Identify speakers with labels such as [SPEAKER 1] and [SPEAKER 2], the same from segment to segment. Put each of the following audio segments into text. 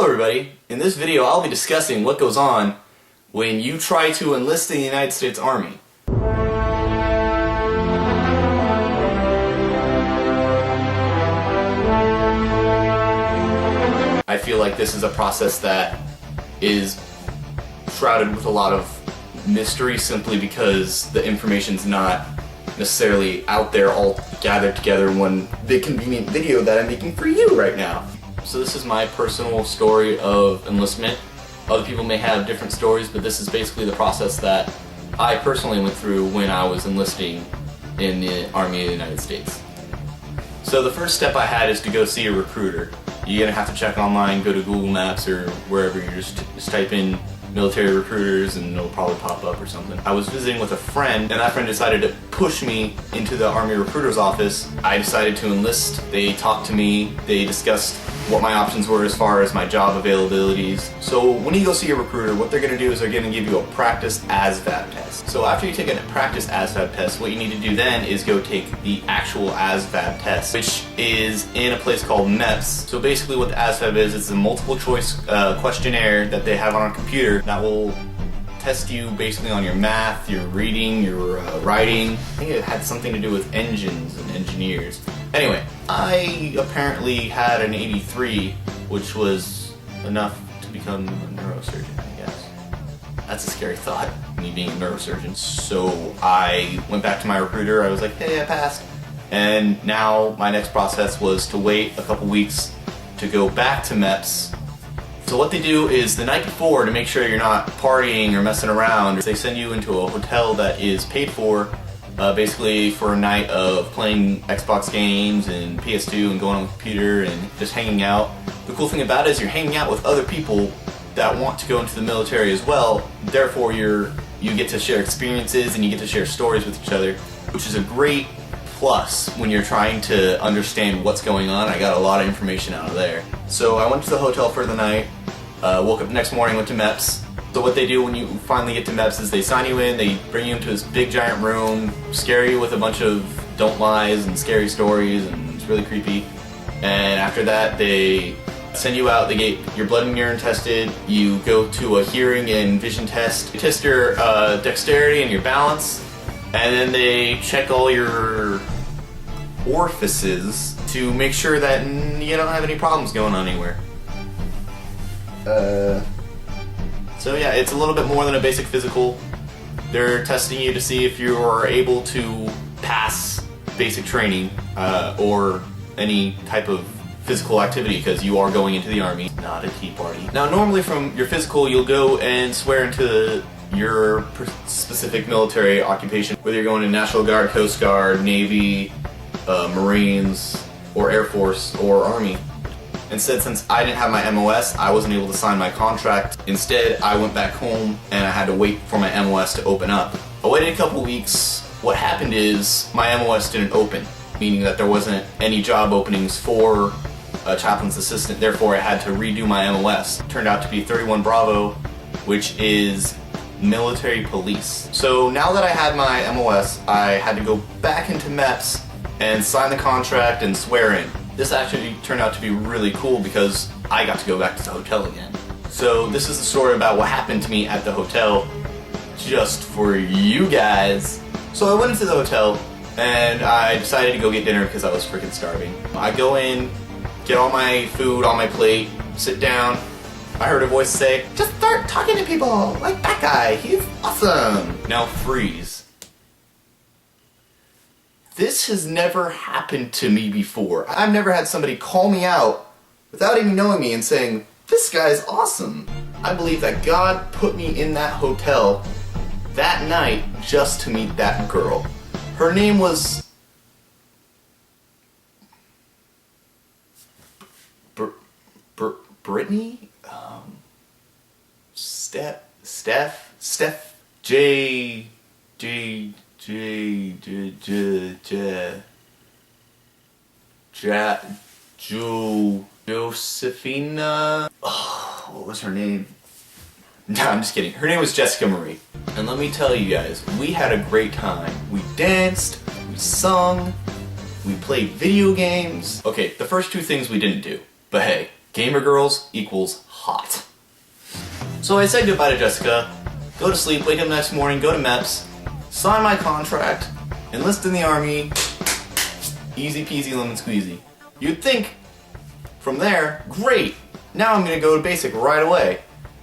[SPEAKER 1] Hello everybody, in this video I'll be discussing what goes on when you try to enlist in the United States Army. I feel like this is a process that is shrouded with a lot of mystery simply because the information's not necessarily out there all gathered together in one big convenient video that I'm making for you right now. So this is my personal story of enlistment. Other people may have different stories, but this is basically the process that I personally went through when I was enlisting in the Army of the United States. So the first step I had is to go see a recruiter. You're gonna have to check online, go to Google Maps or wherever, you just type in military recruiters and it'll probably pop up or something. I was visiting with a friend and that friend decided to push me into the Army recruiter's office. I decided to enlist. They talked to me, they discussed what my options were as far as my job availabilities. So when you go see a recruiter, what they're going to do is they're going to give you a practice ASVAB test. So after you take a practice ASVAB test, what you need to do then is go take the actual ASVAB test, which is in a place called MEPS. So basically what the ASVAB is, it's a multiple choice questionnaire that they have on a computer that will test you basically on your math, your reading, your writing. I think it had something to do with engines and engineers. Anyway, I apparently had an 83, which was enough to become a neurosurgeon, I guess. That's a scary thought, me being a neurosurgeon. So I went back to my recruiter, I was like, hey, I passed. And now my next process was to wait a couple weeks to go back to MEPS. So what they do is the night before, to make sure you're not partying or messing around, they send you into a hotel that is paid for basically for a night of playing Xbox games and PS2 and going on the computer and just hanging out. The cool thing about it is you're hanging out with other people that want to go into the military as well. Therefore you get to share experiences and you get to share stories with each other, which is a great plus when you're trying to understand what's going on. I got a lot of information out of there. So I went to the hotel for the night, woke up the next morning, went to MEPS. So what they do when you finally get to MEPS is they sign you in, they bring you into this big giant room, scare you with a bunch of don't lies and scary stories, and it's really creepy. And after that they send you out, they get your blood and urine tested, you go to a hearing and vision test, they test your dexterity and your balance, and then they check all your orifices to make sure that you don't have any problems going on anywhere. So yeah, it's a little bit more than a basic physical. They're testing you to see if you are able to pass basic training or any type of physical activity, because you are going into the Army, not a tea party. Now normally from your physical you'll go and swear into your specific military occupation, whether you're going to National Guard, Coast Guard, Navy, Marines, or Air Force, or Army. Instead, since I didn't have my MOS, I wasn't able to sign my contract. Instead, I went back home and I had to wait for my MOS to open up. I waited a couple weeks. What happened is my MOS didn't open, meaning that there wasn't any job openings for a chaplain's assistant. Therefore, I had to redo my MOS. It turned out to be 31 Bravo, which is military police. So now that I had my MOS, I had to go back into MEPS and sign the contract and swear in. This actually turned out to be really cool because I got to go back to the hotel again. So this is the story about what happened to me at the hotel, just for you guys. So I went into the hotel and I decided to go get dinner because I was freaking starving. I go in, get all my food on my plate, sit down. I heard a voice say, just start talking to people, like that guy, he's awesome. Now freeze. This has never happened to me before. I've never had somebody call me out without even knowing me and saying, this guy's awesome. I believe that God put me in that hotel that night just to meet that girl. Her name was Brittany? Steph? Josephina? Oh, what was her name? No, I'm just kidding. Her name was Jessyca Marie. And let me tell you guys, we had a great time. We danced, we sung, we played video games. Okay, the first two things we didn't do. But hey, gamer girls equals hot. So I said goodbye to Jessyca, go to sleep, wake up next morning, go to MEPS, sign my contract, enlist in the Army, easy peasy lemon squeezy. You'd think, from there, great, now I'm gonna go to basic right away.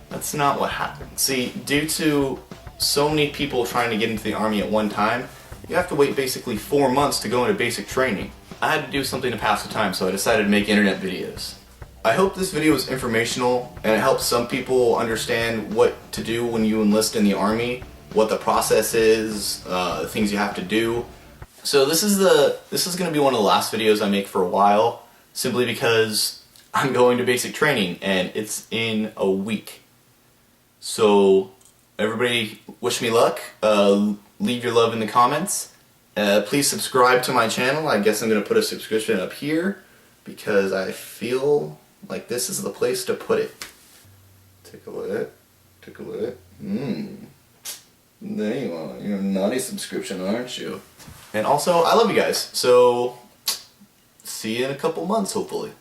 [SPEAKER 1] That's not what happened. See, due to so many people trying to get into the Army at one time, you have to wait basically 4 months to go into basic training. I had to do something to pass the time, so I decided to make internet videos. I hope this video was informational and it helps some people understand what to do when you enlist in the Army, what the process is, the things you have to do. So this is going to be one of the last videos I make for a while, simply because I'm going to basic training and it's in a week. So everybody wish me luck, leave your love in the comments, please subscribe to my channel. I guess I'm going to put a subscription up here because I feel like this is the place to put it. Take a look, take a look. There you are, you're a naughty subscription, aren't you? And also, I love you guys, so see you in a couple months, hopefully.